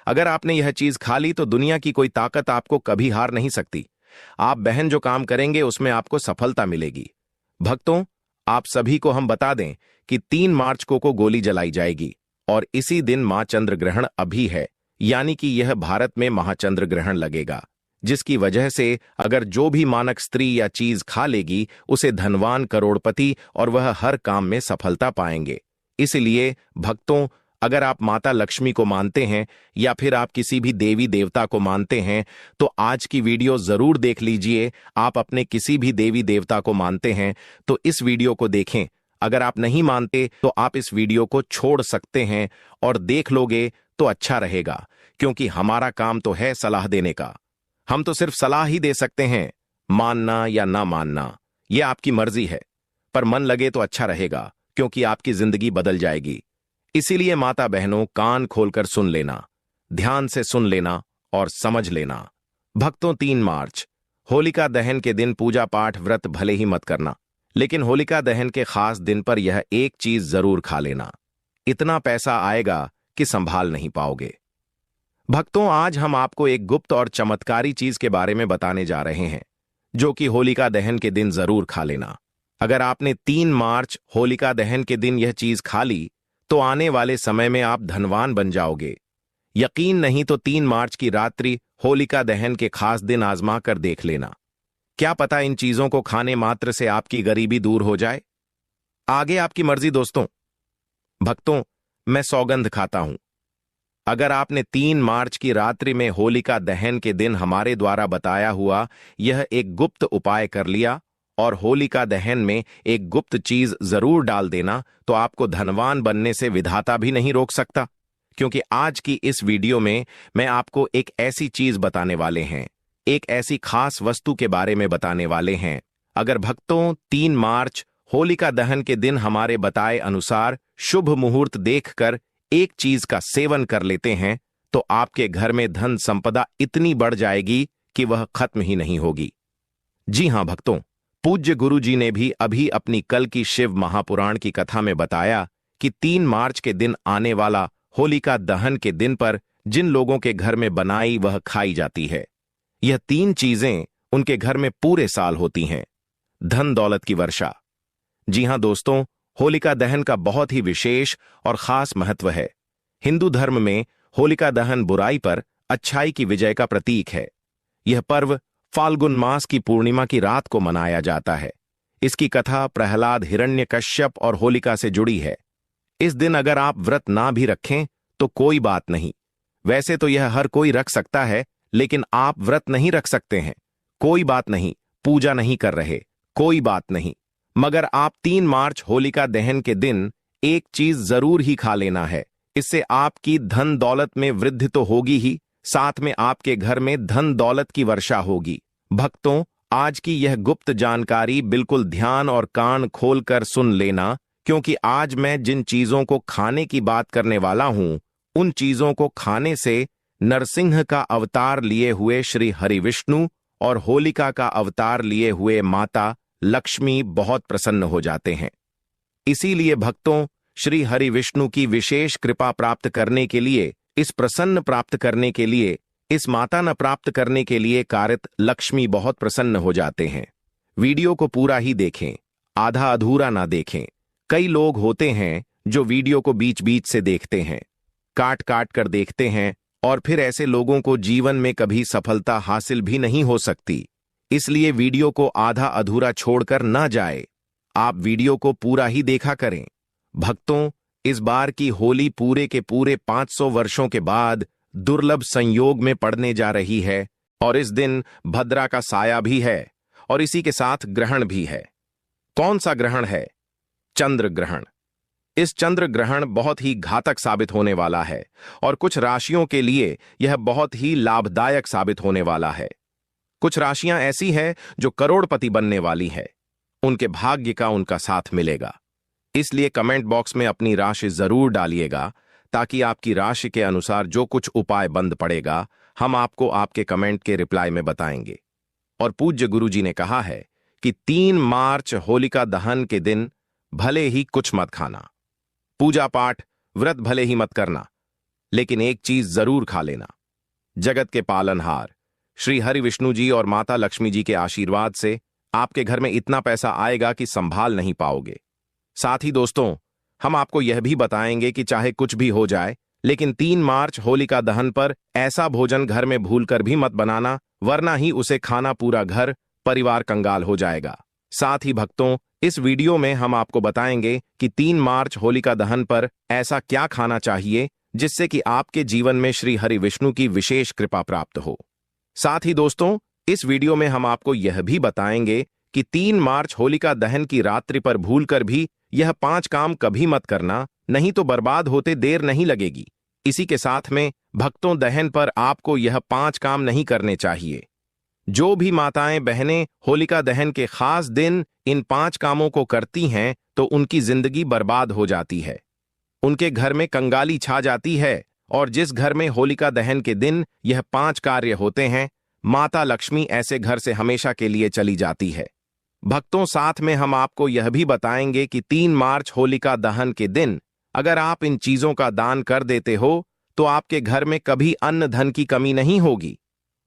अगर आपने यह चीज खा ली तो दुनिया की कोई ताकत आपको कभी हार नहीं सकती। आप बहन जो काम करेंगे उसमें आपको सफलता मिलेगी। भक्तों, आप सभी को हम बता दें कि 3 मार्च को गोली जलाई जाएगी और इसी दिन मां चंद्र ग्रहण अभी है, यानी कि यह भारत में महाचंद्र ग्रहण लगेगा, जिसकी वजह से अगर जो भी मानक स्त्री या चीज खा लेगी उसे धनवान, करोड़पति और वह हर काम में सफलता पाएंगे। इसलिए भक्तों, अगर आप माता लक्ष्मी को मानते हैं या फिर आप किसी भी देवी देवता को मानते हैं तो आज की वीडियो जरूर देख लीजिए। आप अपने किसी भी देवी देवता को मानते हैं तो इस वीडियो को देखें। अगर आप नहीं मानते तो आप इस वीडियो को छोड़ सकते हैं और देख लोगे तो अच्छा रहेगा, क्योंकि हमारा काम तो है सलाह देने का। हम तो सिर्फ सलाह ही दे सकते हैं, मानना या ना मानना यह आपकी मर्जी है, पर मन लगे तो अच्छा रहेगा, क्योंकि आपकी जिंदगी बदल जाएगी। इसीलिए माता बहनों, कान खोलकर सुन लेना, ध्यान से सुन लेना और समझ लेना। भक्तों, 3 मार्च होलिका दहन के दिन पूजा पाठ व्रत भले ही मत करना, लेकिन होलिका दहन के खास दिन पर यह एक चीज जरूर खा लेना। इतना पैसा आएगा कि संभाल नहीं पाओगे। भक्तों, आज हम आपको एक गुप्त और चमत्कारी चीज के बारे में बताने जा रहे हैं, जो कि होलिका दहन के दिन जरूर खा लेना। अगर आपने 3 मार्च होलिका दहन के दिन यह चीज खा ली तो आने वाले समय में आप धनवान बन जाओगे। यकीन नहीं तो 3 मार्च की रात्रि होलिका दहन के खास दिन आजमा कर देख लेना। क्या पता इन चीजों को खाने मात्र से आपकी गरीबी दूर हो जाए। आगे आपकी मर्जी दोस्तों। भक्तों, मैं सौगंध खाता हूं, अगर आपने 3 मार्च की रात्रि में होलिका दहन के दिन हमारे द्वारा बताया हुआ यह एक गुप्त उपाय कर लिया और होलिका दहन में एक गुप्त चीज जरूर डाल देना, तो आपको धनवान बनने से विधाता भी नहीं रोक सकता। क्योंकि आज की इस वीडियो में मैं आपको एक ऐसी चीज बताने वाले हैं, एक ऐसी खास वस्तु के बारे में बताने वाले हैं। अगर भक्तों 3 मार्च होलिका दहन के दिन हमारे बताए अनुसार शुभ मुहूर्त देखकर एक चीज का सेवन कर लेते हैं तो आपके घर में धन संपदा इतनी बढ़ जाएगी कि वह खत्म ही नहीं होगी। जी हां भक्तों, पूज्य गुरु जी ने भी अभी अपनी कल की शिव महापुराण की कथा में बताया कि 3 मार्च के दिन आने वाला होलिका दहन के दिन पर जिन लोगों के घर में बनाई वह खाई जाती है। यह 3 चीजें उनके घर में पूरे साल होती हैं। धन दौलत की वर्षा। जी हां दोस्तों, होलिका दहन का बहुत ही विशेष और खास महत्व है। हिंदू धर्म में होलिका दहन बुराई पर अच्छाई की विजय का प्रतीक है। यह पर्व फाल्गुन मास की पूर्णिमा की रात को मनाया जाता है। इसकी कथा प्रहलाद, हिरण्यकश्यप और होलिका से जुड़ी है। इस दिन अगर आप व्रत ना भी रखें तो कोई बात नहीं। वैसे तो यह हर कोई रख सकता है, लेकिन आप व्रत नहीं रख सकते हैं, कोई बात नहीं। पूजा नहीं कर रहे, कोई बात नहीं। मगर आप 3 मार्च होलिका दहन के दिन एक चीज जरूर ही खा लेना है। इससे आपकी धन दौलत में वृद्धि तो होगी ही, साथ में आपके घर में धन दौलत की वर्षा होगी। भक्तों, आज की यह गुप्त जानकारी बिल्कुल ध्यान और कान खोलकर सुन लेना, क्योंकि आज मैं जिन चीजों को खाने की बात करने वाला हूं, उन चीजों को खाने से नरसिंह का अवतार लिए हुए श्री हरिविष्णु और होलिका का अवतार लिए हुए माता लक्ष्मी बहुत प्रसन्न हो जाते हैं। इसीलिए भक्तों, श्री हरिविष्णु की विशेष कृपा प्राप्त करने के लिए, इस प्रसन्न प्राप्त करने के लिए, इस माता न प्राप्त करने के लिए कारित लक्ष्मी बहुत प्रसन्न हो जाते हैं। वीडियो को पूरा ही देखें, आधा अधूरा ना देखें। कई लोग होते हैं जो वीडियो को बीच बीच से देखते हैं, काट काट कर देखते हैं, और फिर ऐसे लोगों को जीवन में कभी सफलता हासिल भी नहीं हो सकती। इसलिए वीडियो को आधा अधूरा छोड़कर ना जाए, आप वीडियो को पूरा ही देखा करें। भक्तों, इस बार की होली पूरे के पूरे 500 वर्षों के बाद दुर्लभ संयोग में पड़ने जा रही है, और इस दिन भद्रा का साया भी है और इसी के साथ ग्रहण भी है। कौन सा ग्रहण है? चंद्र ग्रहण। इस चंद्र ग्रहण बहुत ही घातक साबित होने वाला है और कुछ राशियों के लिए यह बहुत ही लाभदायक साबित होने वाला है। कुछ राशियां ऐसी हैं जो करोड़पति बनने वाली है, उनके भाग्य का उनका साथ मिलेगा। इसलिए कमेंट बॉक्स में अपनी राशि जरूर डालिएगा, ताकि आपकी राशि के अनुसार जो कुछ उपाय बंद पड़ेगा हम आपको आपके कमेंट के रिप्लाई में बताएंगे। और पूज्य गुरु जी ने कहा है कि 3 मार्च होलिका दहन के दिन भले ही कुछ मत खाना, पूजा पाठ व्रत भले ही मत करना, लेकिन एक चीज जरूर खा लेना। जगत के पालनहार श्री हरि विष्णु जी और माता लक्ष्मी जी के आशीर्वाद से आपके घर में इतना पैसा आएगा कि संभाल नहीं पाओगे। साथ ही दोस्तों, हम आपको यह भी बताएंगे कि चाहे कुछ भी हो जाए, लेकिन 3 मार्च होलिका दहन पर ऐसा भोजन घर में भूलकर भी मत बनाना, वरना ही उसे खाना पूरा घर परिवार कंगाल हो जाएगा। साथ ही भक्तों, इस वीडियो में हम आपको बताएंगे कि 3 मार्च होलिका दहन पर ऐसा क्या खाना चाहिए जिससे कि आपके जीवन में श्री हरि विष्णु की विशेष कृपा प्राप्त हो। साथ ही दोस्तों, इस वीडियो में हम आपको यह भी बताएंगे कि 3 मार्च होलिका दहन की रात्रि पर भूलकर भी यह 5 काम कभी मत करना, नहीं तो बर्बाद होते देर नहीं लगेगी। इसी के साथ में भक्तों, दहन पर आपको यह 5 काम नहीं करने चाहिए। जो भी माताएं बहनें होलिका दहन के खास दिन इन 5 कामों को करती हैं तो उनकी जिंदगी बर्बाद हो जाती है, उनके घर में कंगाली छा जाती है, और जिस घर में होलिका दहन के दिन यह 5 कार्य होते हैं, माता लक्ष्मी ऐसे घर से हमेशा के लिए चली जाती है। भक्तों, साथ में हम आपको यह भी बताएंगे कि 3 मार्च होलिका दहन के दिन अगर आप इन चीजों का दान कर देते हो तो आपके घर में कभी अन्न धन की कमी नहीं होगी,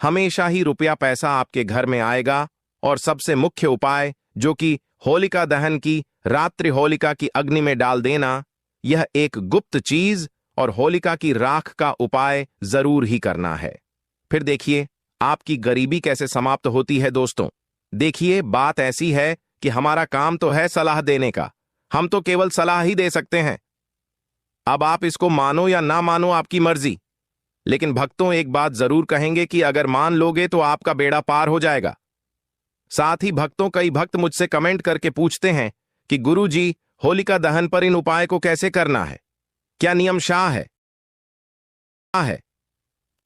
हमेशा ही रुपया पैसा आपके घर में आएगा। और सबसे मुख्य उपाय जो कि होलिका दहन की रात्रि होलिका की अग्नि में डाल देना, यह एक गुप्त चीज और होलिका की राख का उपाय जरूर ही करना है। फिर देखिए आपकी गरीबी कैसे समाप्त होती है। दोस्तों देखिए, बात ऐसी है कि हमारा काम तो है सलाह देने का, हम तो केवल सलाह ही दे सकते हैं। अब आप इसको मानो या ना मानो आपकी मर्जी, लेकिन भक्तों एक बात जरूर कहेंगे कि अगर मान लोगे तो आपका बेड़ा पार हो जाएगा। साथ ही भक्तों, कई भक्त मुझसे कमेंट करके पूछते हैं कि गुरु जी, होलिका दहन पर इन उपाय को कैसे करना है, क्या नियम शाह है?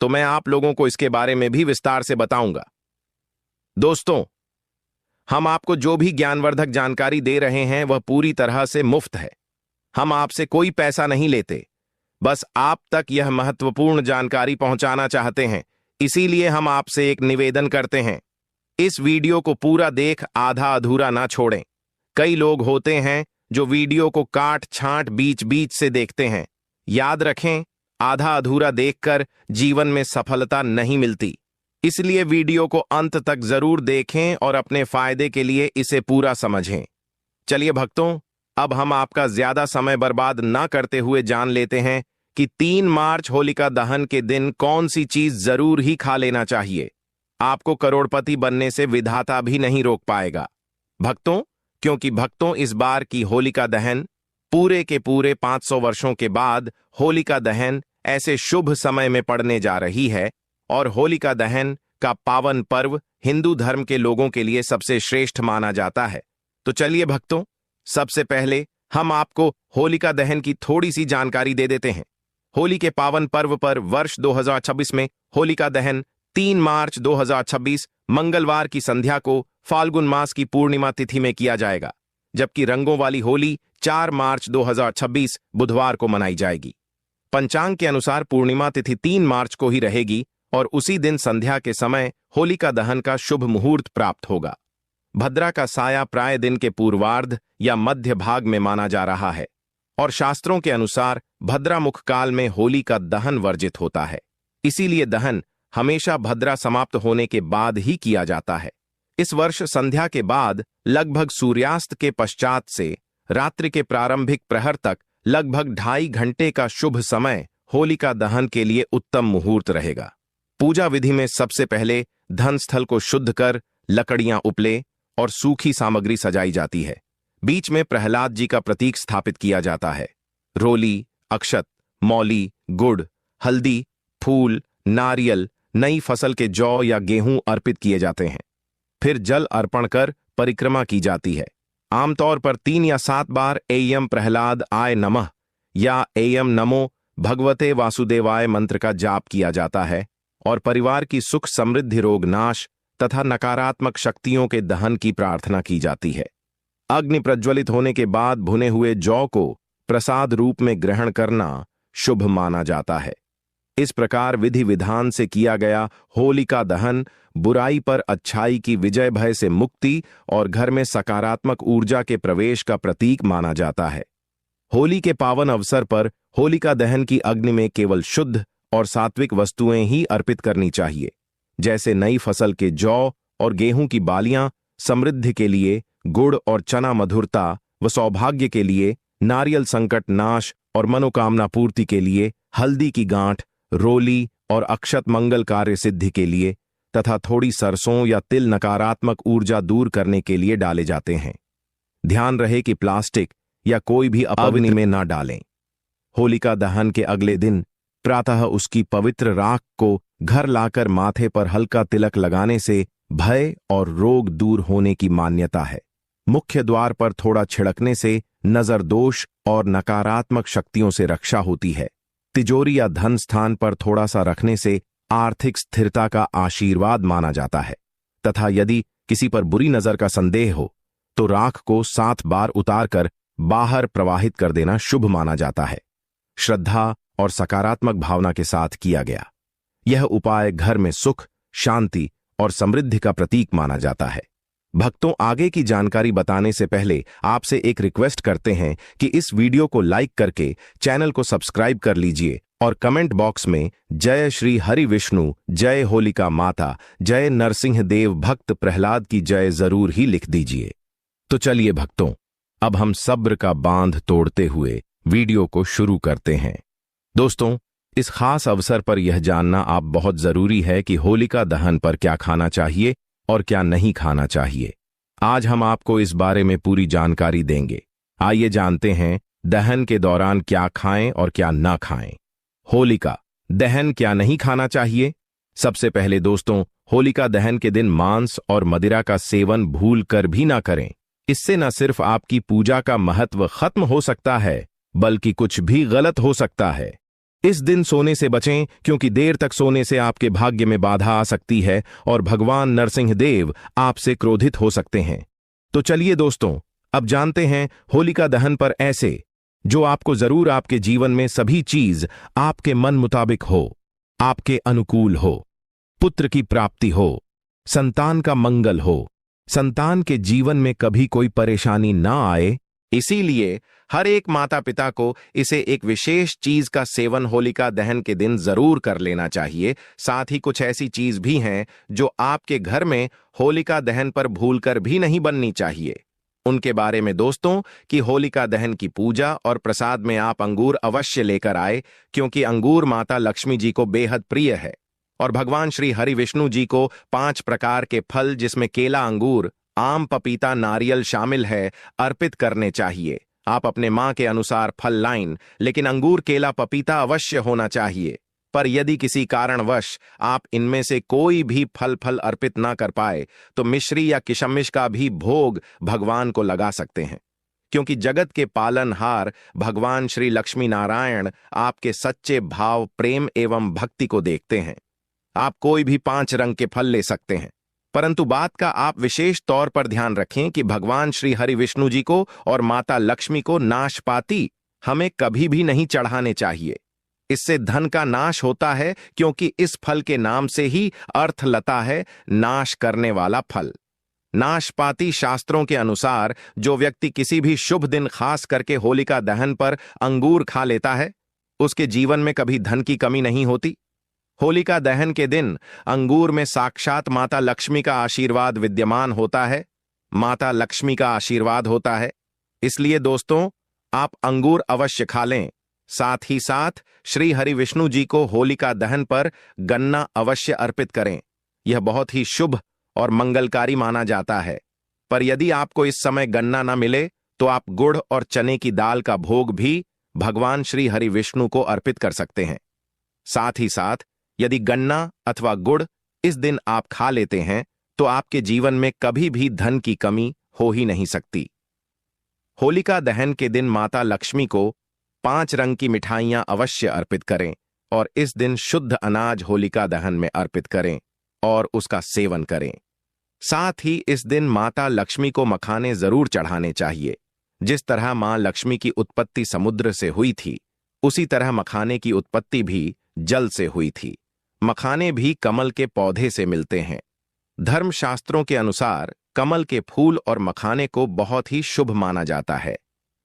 तो मैं आप लोगों को इसके बारे में भी विस्तार से बताऊंगा। दोस्तों, हम आपको जो भी ज्ञानवर्धक जानकारी दे रहे हैं वह पूरी तरह से मुफ्त है। हम आपसे कोई पैसा नहीं लेते, बस आप तक यह महत्वपूर्ण जानकारी पहुंचाना चाहते हैं। इसीलिए हम आपसे एक निवेदन करते हैं, इस वीडियो को पूरा देख आधा अधूरा ना छोड़ें। कई लोग होते हैं जो वीडियो को काट छांट बीच बीच से देखते हैं। याद रखें, आधा अधूरा देखकर जीवन में सफलता नहीं मिलती। इसलिए वीडियो को अंत तक जरूर देखें और अपने फायदे के लिए इसे पूरा समझें। चलिए भक्तों, अब हम आपका ज्यादा समय बर्बाद ना करते हुए जान लेते हैं कि 3 मार्च होलिका दहन के दिन कौन सी चीज जरूर ही खा लेना चाहिए। आपको करोड़पति बनने से विधाता भी नहीं रोक पाएगा भक्तों, क्योंकि भक्तों इस बार की होलिका दहन पूरे के पूरे 500 वर्षों के बाद होलिका दहन ऐसे शुभ समय में पड़ने जा रही है, और होलिका दहन का पावन पर्व हिंदू धर्म के लोगों के लिए सबसे श्रेष्ठ माना जाता है। तो चलिए भक्तों, सबसे पहले हम आपको होलिका दहन की थोड़ी सी जानकारी दे देते हैं। होली के पावन पर्व पर वर्ष 2026 में होलिका दहन 3 मार्च 2026 मंगलवार की संध्या को फाल्गुन मास की पूर्णिमा तिथि में किया जाएगा, जबकि रंगों वाली होली 4 मार्च 2026 बुधवार को मनाई जाएगी। पंचांग के अनुसार पूर्णिमा तिथि 3 मार्च को ही रहेगी और उसी दिन संध्या के समय होलिका दहन का शुभ मुहूर्त प्राप्त होगा। भद्रा का साया प्राय दिन के पूर्वार्ध या मध्य भाग में माना जा रहा है, और शास्त्रों के अनुसार भद्रा मुख काल में होली का दहन वर्जित होता है। इसीलिए दहन हमेशा भद्रा समाप्त होने के बाद ही किया जाता है। इस वर्ष संध्या के बाद लगभग सूर्यास्त के पश्चात से रात्रि के प्रारंभिक प्रहर तक लगभग 2.5 घंटे का शुभ समय होलिका दहन के लिए उत्तम मुहूर्त रहेगा। पूजा विधि में सबसे पहले धन स्थल को शुद्ध कर लकड़ियां उपले और सूखी सामग्री सजाई जाती है। बीच में प्रहलाद जी का प्रतीक स्थापित किया जाता है। रोली, अक्षत, मौली, गुड़, हल्दी, फूल, नारियल, नई फसल के जौ या गेहूं अर्पित किए जाते हैं। फिर जल अर्पण कर परिक्रमा की जाती है। आमतौर पर 3 या 7 बार एयम प्रहलाद आय नमः या एयम नमो भगवते वासुदेवाय मंत्र का जाप किया जाता है, और परिवार की सुख समृद्धि, रोग नाश तथा नकारात्मक शक्तियों के दहन की प्रार्थना की जाती है। अग्नि प्रज्वलित होने के बाद भुने हुए जौ को प्रसाद रूप में ग्रहण करना शुभ माना जाता है। इस प्रकार विधि विधान से किया गया होलिका दहन बुराई पर अच्छाई की विजय, भय से मुक्ति और घर में सकारात्मक ऊर्जा के प्रवेश का प्रतीक माना जाता है। होली के पावन अवसर पर होलिका दहन की अग्नि में केवल शुद्ध और सात्विक वस्तुएं ही अर्पित करनी चाहिए, जैसे नई फसल के जौ और गेहूं की बालियां, समृद्धि के लिए गुड़ और चना, मधुरता व सौभाग्य के लिए नारियल, संकट नाश और मनोकामना पूर्ति के लिए हल्दी की गांठ, रोली और अक्षत मंगल कार्य सिद्धि के लिए तथा थोड़ी सरसों या तिल नकारात्मक ऊर्जा दूर करने के लिए डाले जाते हैं। ध्यान रहे कि प्लास्टिक या कोई भी अग्नि में ना डालें। होलिका दहन के अगले दिन प्रातः उसकी पवित्र राख को घर लाकर माथे पर हल्का तिलक लगाने से भय और रोग दूर होने की मान्यता है। मुख्य द्वार पर थोड़ा छिड़कने से नजर दोष और नकारात्मक शक्तियों से रक्षा होती है। तिजोरी या धन स्थान पर थोड़ा सा रखने से आर्थिक स्थिरता का आशीर्वाद माना जाता है तथा यदि किसी पर बुरी नजर का संदेह हो तो राख को 7 बार उतारकर बाहर प्रवाहित कर देना शुभ माना जाता है। श्रद्धा और सकारात्मक भावना के साथ किया गया यह उपाय घर में सुख, शांति और समृद्धि का प्रतीक माना जाता है। भक्तों, आगे की जानकारी बताने से पहले आपसे एक रिक्वेस्ट करते हैं कि इस वीडियो को लाइक करके चैनल को सब्सक्राइब कर लीजिए और कमेंट बॉक्स में जय श्री हरि विष्णु, जय होलिका माता, जय नरसिंह देव, भक्त प्रहलाद की जय जरूर ही लिख दीजिए। तो चलिए भक्तों, अब हम सब्र का बांध तोड़ते हुए वीडियो को शुरू करते हैं। दोस्तों, इस खास अवसर पर यह जानना आप बहुत जरूरी है कि होलिका दहन पर क्या खाना चाहिए और क्या नहीं खाना चाहिए। आज हम आपको इस बारे में पूरी जानकारी देंगे। आइए जानते हैं दहन के दौरान क्या खाएं और क्या ना खाएं। होलिका दहन क्या नहीं खाना चाहिए। सबसे पहले दोस्तों, होलिका दहन के दिन मांस और मदिरा का सेवन भूल कर भी ना करें। इससे न सिर्फ आपकी पूजा का महत्व खत्म हो सकता है बल्कि कुछ भी गलत हो सकता है। इस दिन सोने से बचें क्योंकि देर तक सोने से आपके भाग्य में बाधा आ सकती है और भगवान नरसिंह देव आपसे क्रोधित हो सकते हैं। तो चलिए दोस्तों, अब जानते हैं होलिका दहन पर ऐसे जो आपको जरूर आपके जीवन में सभी चीज आपके मन मुताबिक हो, आपके अनुकूल हो, पुत्र की प्राप्ति हो, संतान का मंगल हो, संतान के जीवन में कभी कोई परेशानी ना आए। इसीलिए हर एक माता पिता को इसे एक विशेष चीज का सेवन होलिका दहन के दिन जरूर कर लेना चाहिए। साथ ही कुछ ऐसी चीज भी हैं जो आपके घर में होलिका दहन पर भूलकर भी नहीं बननी चाहिए। उनके बारे में दोस्तों कि होलिका दहन की पूजा और प्रसाद में आप अंगूर अवश्य लेकर आए, क्योंकि अंगूर माता लक्ष्मी जी को बेहद प्रिय है और भगवान श्री हरि विष्णु जी को 5 प्रकार के फल, जिसमें केला, अंगूर, आम, पपीता, नारियल शामिल है, अर्पित करने चाहिए। आप अपने मां के अनुसार फल लाइन, लेकिन अंगूर, केला, पपीता अवश्य होना चाहिए। पर यदि किसी कारणवश आप इनमें से कोई भी फल अर्पित ना कर पाए तो मिश्री या किशमिश का भी भोग भगवान को लगा सकते हैं, क्योंकि जगत के पालनहार भगवान श्री लक्ष्मी नारायण आपके सच्चे भाव, प्रेम एवं भक्ति को देखते हैं। आप कोई भी 5 रंग के फल ले सकते हैं, परंतु बात का आप विशेष तौर पर ध्यान रखें कि भगवान श्री हरि विष्णु जी को और माता लक्ष्मी को नाशपाती हमें कभी भी नहीं चढ़ाने चाहिए। इससे धन का नाश होता है, क्योंकि इस फल के नाम से ही अर्थ लता है नाश करने वाला फल। नाशपाती शास्त्रों के अनुसार जो व्यक्ति किसी भी शुभ दिन खास करके होलिका दहन पर अंगूर खा लेता है, उसके जीवन में कभी धन की कमी नहीं होती। होलिका दहन के दिन अंगूर में साक्षात माता लक्ष्मी का आशीर्वाद विद्यमान होता है, माता लक्ष्मी का आशीर्वाद होता है। इसलिए दोस्तों, आप अंगूर अवश्य खा लें। साथ ही साथ श्री हरि विष्णु जी को होलिका दहन पर गन्ना अवश्य अर्पित करें। यह बहुत ही शुभ और मंगलकारी माना जाता है। पर यदि आपको इस समय गन्ना न मिले तो आप गुड़ और चने की दाल का भोग भी भगवान श्री हरि विष्णु को अर्पित कर सकते हैं। साथ ही साथ यदि गन्ना अथवा गुड़ इस दिन आप खा लेते हैं तो आपके जीवन में कभी भी धन की कमी हो ही नहीं सकती। होलिका दहन के दिन माता लक्ष्मी को 5 रंग की मिठाइयां अवश्य अर्पित करें और इस दिन शुद्ध अनाज होलिका दहन में अर्पित करें और उसका सेवन करें। साथ ही इस दिन माता लक्ष्मी को मखाने जरूर चढ़ाने चाहिए। जिस तरह मां लक्ष्मी की उत्पत्ति समुद्र से हुई थी, उसी तरह मखाने की उत्पत्ति भी जल से हुई थी। मखाने भी कमल के पौधे से मिलते हैं। धर्मशास्त्रों के अनुसार कमल के फूल और मखाने को बहुत ही शुभ माना जाता है।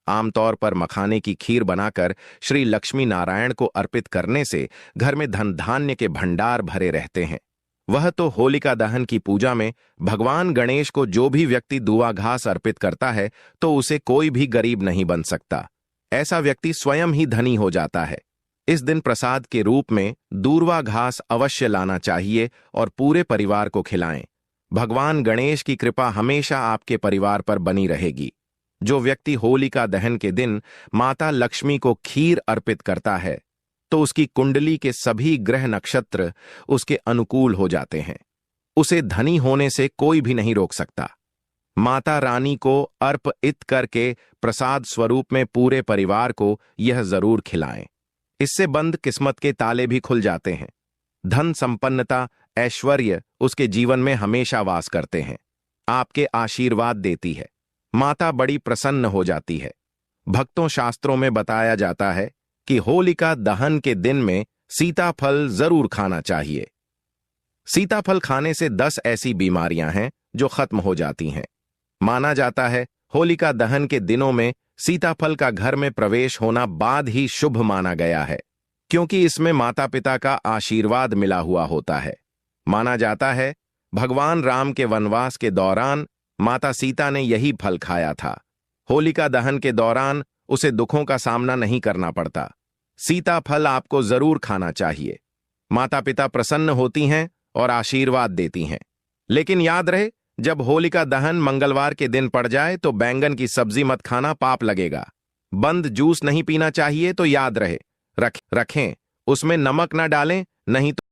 आमतौर पर मखाने की खीर बनाकर श्री लक्ष्मी नारायण को अर्पित करने से घर में धन धान्य के भंडार भरे रहते हैं। वह तो होलिका दहन की पूजा में भगवान गणेश को जो भी व्यक्ति दूवा घास अर्पित करता है तो उसे कोई भी गरीब नहीं बन सकता। ऐसा व्यक्ति स्वयं ही धनी हो जाता है। इस दिन प्रसाद के रूप में दूर्वा घास अवश्य लाना चाहिए और पूरे परिवार को खिलाएं। भगवान गणेश की कृपा हमेशा आपके परिवार पर बनी रहेगी। जो व्यक्ति होलिका दहन के दिन माता लक्ष्मी को खीर अर्पित करता है तो उसकी कुंडली के सभी ग्रह नक्षत्र उसके अनुकूल हो जाते हैं। उसे धनी होने से कोई भी नहीं रोक सकता। माता रानी को अर्पित करके प्रसाद स्वरूप में पूरे परिवार को यह जरूर खिलाएं। इससे बंद किस्मत के ताले भी खुल जाते हैं। धन संपन्नता ऐश्वर्य उसके जीवन में हमेशा वास करते हैं। आपके आशीर्वाद देती है। माता बड़ी प्रसन्न हो जाती है। भक्तों, शास्त्रों में बताया जाता है कि होलिका दहन के दिन में सीताफल जरूर खाना चाहिए। सीताफल खाने से 10 ऐसी बीमारियां हैं जो खत्म हो जाती हैं। माना जाता है होलिका दहन के दिनों में सीताफल का घर में प्रवेश होना बाद ही शुभ माना गया है, क्योंकि इसमें माता पिता का आशीर्वाद मिला हुआ होता है। माना जाता है भगवान राम के वनवास के दौरान माता सीता ने यही फल खाया था। होलिका दहन के दौरान उसे दुखों का सामना नहीं करना पड़ता। सीताफल आपको जरूर खाना चाहिए। माता पिता प्रसन्न होती हैं और आशीर्वाद देती हैं। लेकिन याद रहे, जब होलिका दहन मंगलवार के दिन पड़ जाए तो बैंगन की सब्जी मत खाना, पाप लगेगा। बंद जूस नहीं पीना चाहिए तो याद रहे रखें, उसमें नमक ना डालें, नहीं तो